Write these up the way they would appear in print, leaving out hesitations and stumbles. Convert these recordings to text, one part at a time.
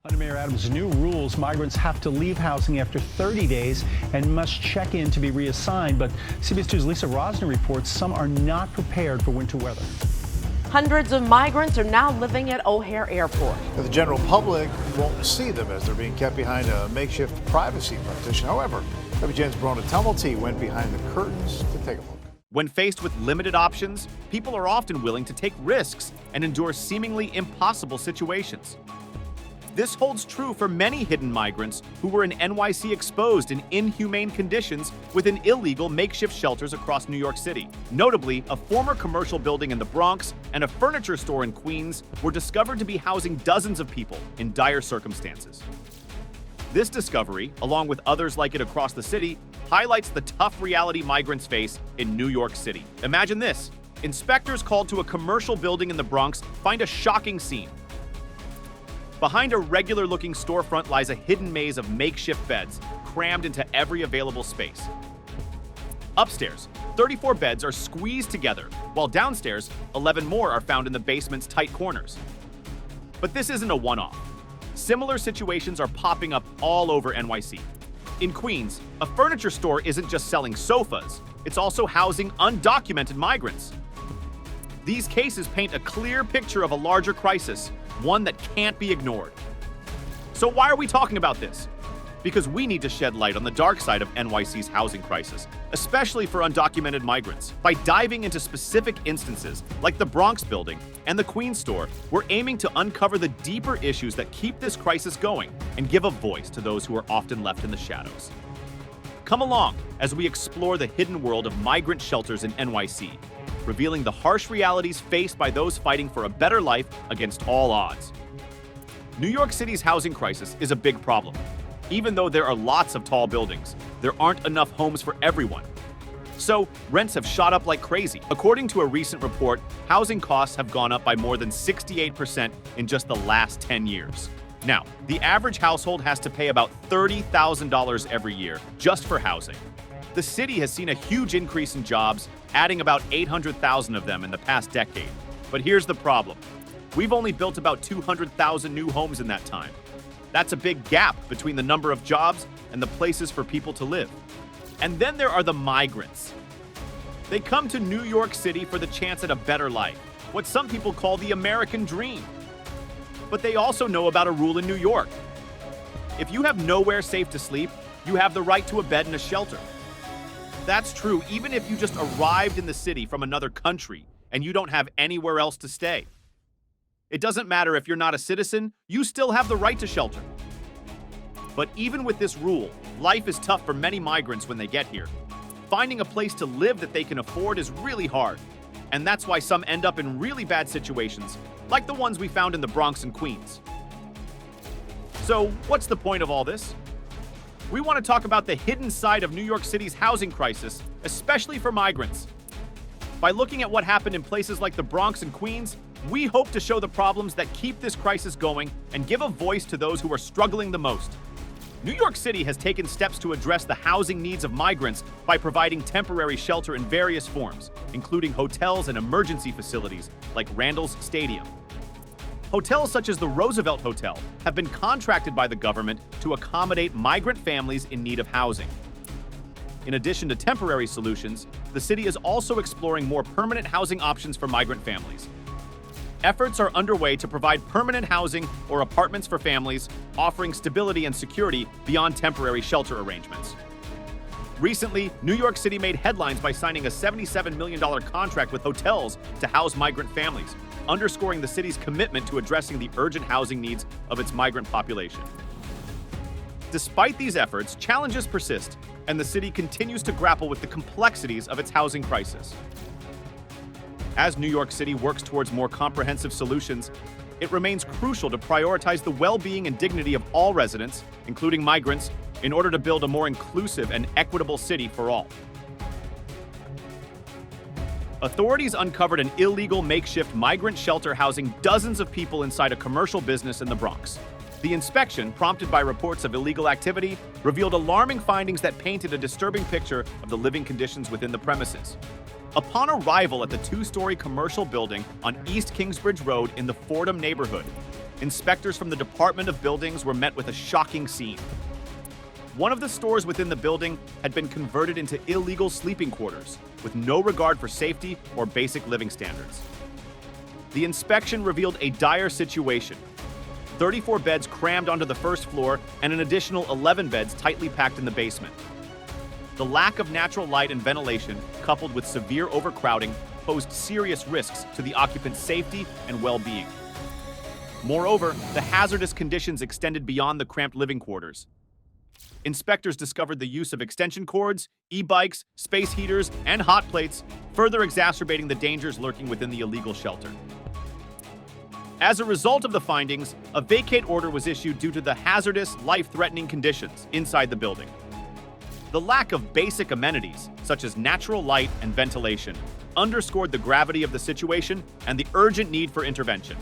Under Mayor Adams' new rules, migrants have to leave housing after 30 days and must check in to be reassigned. But CBS 2's Lisa Rosner reports some are not prepared for winter weather. Hundreds of migrants are now living at O'Hare Airport. The general public won't see them as they're being kept behind a makeshift privacy partition. However, WGN's Brona Tumulty went behind the curtains to take a look. When faced with limited options, people are often willing to take risks and endure seemingly impossible situations. This holds true for many hidden migrants who were in NYC exposed in inhumane conditions within illegal makeshift shelters across New York City. Notably, a former commercial building in the Bronx and a furniture store in Queens were discovered to be housing dozens of people in dire circumstances. This discovery, along with others like it across the city, highlights the tough reality migrants face in New York City. Imagine this. Inspectors called to a commercial building in the Bronx find a shocking scene. Behind a regular-looking storefront lies a hidden maze of makeshift beds, crammed into every available space. Upstairs, 34 beds are squeezed together, while downstairs, 11 more are found in the basement's tight corners. But this isn't a one-off. Similar situations are popping up all over NYC. In Queens, a furniture store isn't just selling sofas, it's also housing undocumented migrants. These cases paint a clear picture of a larger crisis, one that can't be ignored. So why are we talking about this? Because we need to shed light on the dark side of NYC's housing crisis, especially for undocumented migrants. By diving into specific instances, like the Bronx building and the Queens store, we're aiming to uncover the deeper issues that keep this crisis going and give a voice to those who are often left in the shadows. Come along as we explore the hidden world of migrant shelters in NYC, revealing the harsh realities faced by those fighting for a better life against all odds. New York City's housing crisis is a big problem. Even though there are lots of tall buildings, there aren't enough homes for everyone. So, rents have shot up like crazy. According to a recent report, housing costs have gone up by more than 68% in just the last 10 years. Now, the average household has to pay about $30,000 every year just for housing. The city has seen a huge increase in jobs, adding about 800,000 of them in the past decade. But here's the problem. We've only built about 200,000 new homes in that time. That's a big gap between the number of jobs and the places for people to live. And then there are the migrants. They come to New York City for the chance at a better life, what some people call the American dream. But they also know about a rule in New York. If you have nowhere safe to sleep, you have the right to a bed in a shelter. That's true even if you just arrived in the city from another country and you don't have anywhere else to stay. It doesn't matter if you're not a citizen, you still have the right to shelter. But even with this rule, life is tough for many migrants when they get here. Finding a place to live that they can afford is really hard. And that's why some end up in really bad situations, like the ones we found in the Bronx and Queens. So, what's the point of all this? We want to talk about the hidden side of New York City's housing crisis, especially for migrants. By looking at what happened in places like the Bronx and Queens, we hope to show the problems that keep this crisis going and give a voice to those who are struggling the most. New York City has taken steps to address the housing needs of migrants by providing temporary shelter in various forms, including hotels and emergency facilities like Randall's Stadium. Hotels such as the Roosevelt Hotel have been contracted by the government to accommodate migrant families in need of housing. In addition to temporary solutions, the city is also exploring more permanent housing options for migrant families. Efforts are underway to provide permanent housing or apartments for families, offering stability and security beyond temporary shelter arrangements. Recently, New York City made headlines by signing a $77 million contract with hotels to house migrant families, underscoring the city's commitment to addressing the urgent housing needs of its migrant population. Despite these efforts, challenges persist, and the city continues to grapple with the complexities of its housing crisis. As New York City works towards more comprehensive solutions, it remains crucial to prioritize the well-being and dignity of all residents, including migrants, in order to build a more inclusive and equitable city for all. Authorities uncovered an illegal makeshift migrant shelter housing dozens of people inside a commercial business in the Bronx. The inspection, prompted by reports of illegal activity, revealed alarming findings that painted a disturbing picture of the living conditions within the premises. Upon arrival at the two-story commercial building on East Kingsbridge Road in the Fordham neighborhood, inspectors from the Department of Buildings were met with a shocking scene. One of the stores within the building had been converted into illegal sleeping quarters, with no regard for safety or basic living standards. The inspection revealed a dire situation: 34 beds crammed onto the first floor and an additional 11 beds tightly packed in the basement. The lack of natural light and ventilation, coupled with severe overcrowding, posed serious risks to the occupants' safety and well-being. Moreover, the hazardous conditions extended beyond the cramped living quarters. Inspectors discovered the use of extension cords, e-bikes, space heaters, and hot plates, further exacerbating the dangers lurking within the illegal shelter. As a result of the findings, a vacate order was issued due to the hazardous, life-threatening conditions inside the building. The lack of basic amenities, such as natural light and ventilation, underscored the gravity of the situation and the urgent need for intervention.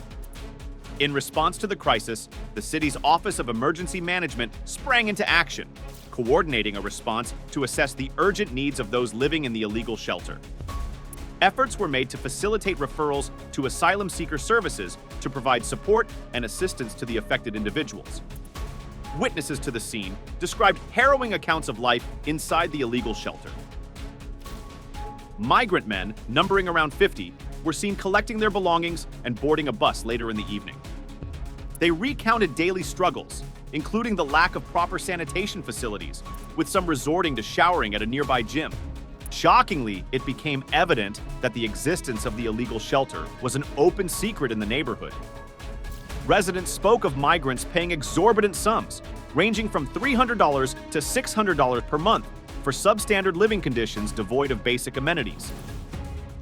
In response to the crisis, the city's Office of Emergency Management sprang into action, coordinating a response to assess the urgent needs of those living in the illegal shelter. Efforts were made to facilitate referrals to asylum seeker services to provide support and assistance to the affected individuals. Witnesses to the scene described harrowing accounts of life inside the illegal shelter. Migrant men, numbering around 50, were seen collecting their belongings and boarding a bus later in the evening. They recounted daily struggles, including the lack of proper sanitation facilities, with some resorting to showering at a nearby gym. Shockingly, it became evident that the existence of the illegal shelter was an open secret in the neighborhood. Residents spoke of migrants paying exorbitant sums, ranging from $300 to $600 per month, for substandard living conditions devoid of basic amenities.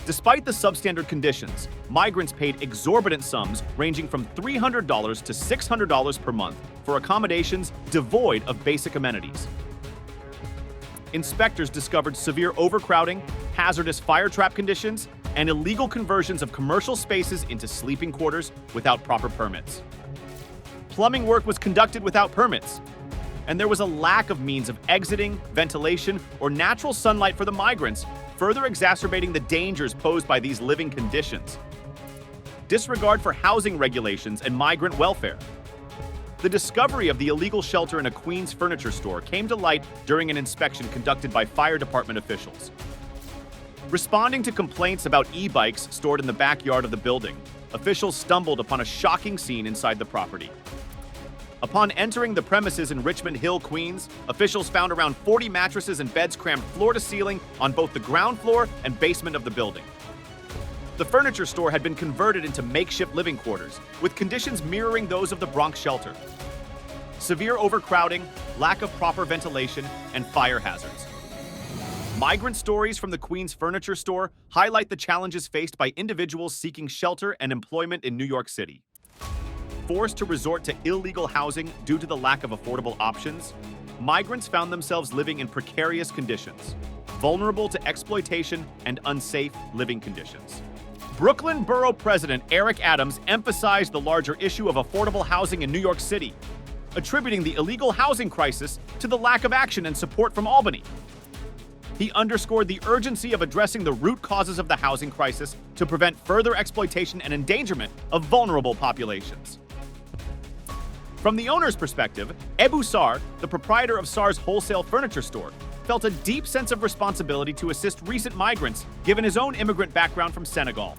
Despite the substandard conditions, migrants paid exorbitant sums ranging from $300 to $600 per month for accommodations devoid of basic amenities. Inspectors discovered severe overcrowding, hazardous fire trap conditions, and illegal conversions of commercial spaces into sleeping quarters without proper permits. Plumbing work was conducted without permits, and there was a lack of means of exiting, ventilation, or natural sunlight for the migrants, further exacerbating the dangers posed by these living conditions. Disregard for housing regulations and migrant welfare. The discovery of the illegal shelter in a Queens furniture store came to light during an inspection conducted by fire department officials. Responding to complaints about e-bikes stored in the backyard of the building, officials stumbled upon a shocking scene inside the property. Upon entering the premises in Richmond Hill, Queens, officials found around 40 mattresses and beds crammed floor to ceiling on both the ground floor and basement of the building. The furniture store had been converted into makeshift living quarters, with conditions mirroring those of the Bronx shelter. Severe overcrowding, lack of proper ventilation, and fire hazards. Migrant stories from the Queens furniture store highlight the challenges faced by individuals seeking shelter and employment in New York City. Forced to resort to illegal housing due to the lack of affordable options, migrants found themselves living in precarious conditions, vulnerable to exploitation and unsafe living conditions. Brooklyn Borough President Eric Adams emphasized the larger issue of affordable housing in New York City, attributing the illegal housing crisis to the lack of action and support from Albany. He underscored the urgency of addressing the root causes of the housing crisis to prevent further exploitation and endangerment of vulnerable populations. From the owner's perspective, Ebu Sar, the proprietor of Sar's wholesale furniture store, felt a deep sense of responsibility to assist recent migrants, given his own immigrant background from Senegal.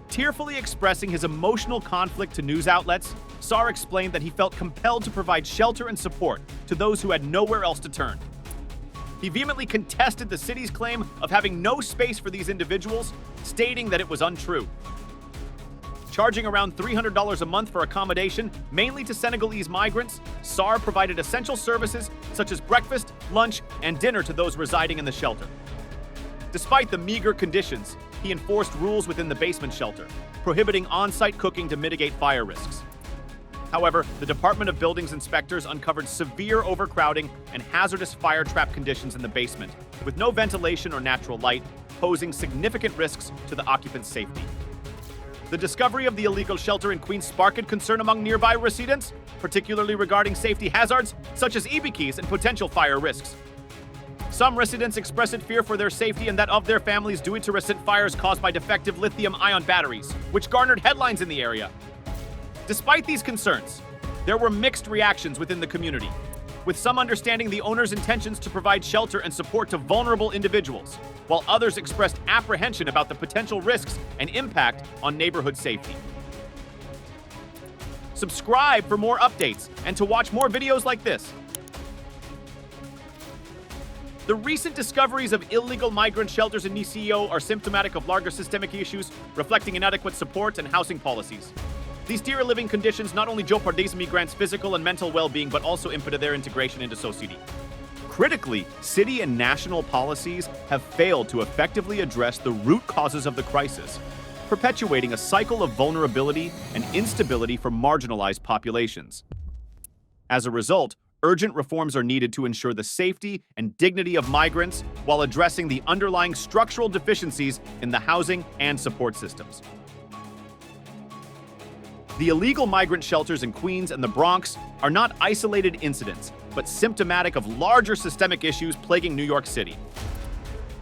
Tearfully expressing his emotional conflict to news outlets, Sar explained that he felt compelled to provide shelter and support to those who had nowhere else to turn. He vehemently contested the city's claim of having no space for these individuals, stating that it was untrue. Charging around $300 a month for accommodation, mainly to Senegalese migrants, SAR provided essential services such as breakfast, lunch, and dinner to those residing in the shelter. Despite the meager conditions, he enforced rules within the basement shelter, prohibiting on-site cooking to mitigate fire risks. However, the Department of Buildings inspectors uncovered severe overcrowding and hazardous fire trap conditions in the basement, with no ventilation or natural light, posing significant risks to the occupants' safety. The discovery of the illegal shelter in Queens sparked concern among nearby residents, particularly regarding safety hazards such as EB keys and potential fire risks. Some residents expressed fear for their safety and that of their families due to recent fires caused by defective lithium-ion batteries, which garnered headlines in the area. Despite these concerns, there were mixed reactions within the community, with some understanding the owner's intentions to provide shelter and support to vulnerable individuals, while others expressed apprehension about the potential risks and impact on neighborhood safety. Subscribe for more updates and to watch more videos like this. The recent discoveries of illegal migrant shelters in NYC are symptomatic of larger systemic issues, reflecting inadequate support and housing policies. These dear living conditions not only jeopardize migrants' physical and mental well-being, but also impede their integration into society. Critically, city and national policies have failed to effectively address the root causes of the crisis, perpetuating a cycle of vulnerability and instability for marginalized populations. As a result, urgent reforms are needed to ensure the safety and dignity of migrants while addressing the underlying structural deficiencies in the housing and support systems. The illegal migrant shelters in Queens and the Bronx are not isolated incidents, but symptomatic of larger systemic issues plaguing New York City.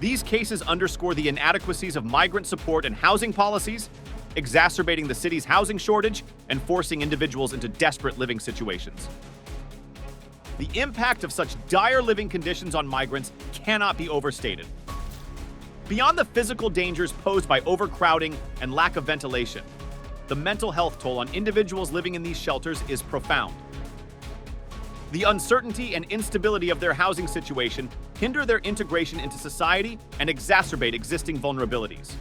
These cases underscore the inadequacies of migrant support and housing policies, exacerbating the city's housing shortage and forcing individuals into desperate living situations. The impact of such dire living conditions on migrants cannot be overstated. Beyond the physical dangers posed by overcrowding and lack of ventilation, the mental health toll on individuals living in these shelters is profound. The uncertainty and instability of their housing situation hinder their integration into society and exacerbate existing vulnerabilities.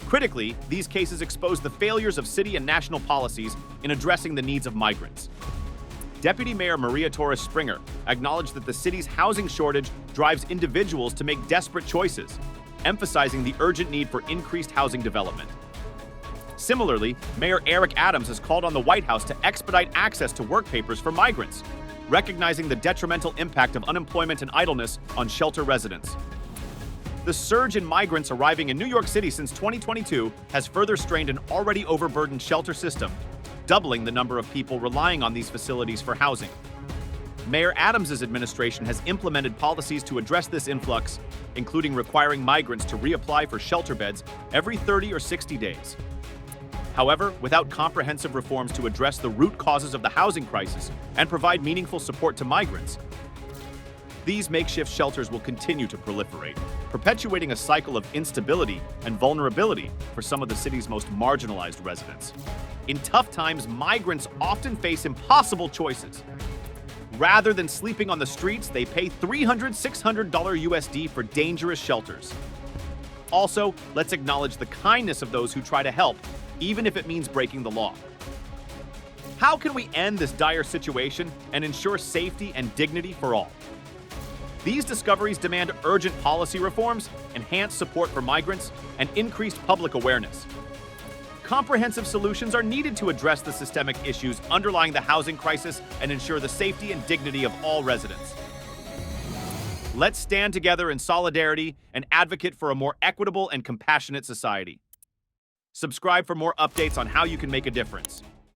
Critically, these cases expose the failures of city and national policies in addressing the needs of migrants. Deputy Mayor Maria Torres Springer acknowledged that the city's housing shortage drives individuals to make desperate choices, emphasizing the urgent need for increased housing development. Similarly, Mayor Eric Adams has called on the White House to expedite access to work papers for migrants, recognizing the detrimental impact of unemployment and idleness on shelter residents. The surge in migrants arriving in New York City since 2022 has further strained an already overburdened shelter system, doubling the number of people relying on these facilities for housing. Mayor Adams' administration has implemented policies to address this influx, including requiring migrants to reapply for shelter beds every 30 or 60 days. However, without comprehensive reforms to address the root causes of the housing crisis and provide meaningful support to migrants, these makeshift shelters will continue to proliferate, perpetuating a cycle of instability and vulnerability for some of the city's most marginalized residents. In tough times, migrants often face impossible choices. Rather than sleeping on the streets, they pay $300–600 USD for dangerous shelters. Also, let's acknowledge the kindness of those who try to help, even if it means breaking the law. How can we end this dire situation and ensure safety and dignity for all? These discoveries demand urgent policy reforms, enhanced support for migrants, and increased public awareness. Comprehensive solutions are needed to address the systemic issues underlying the housing crisis and ensure the safety and dignity of all residents. Let's stand together in solidarity and advocate for a more equitable and compassionate society. Subscribe for more updates on how you can make a difference.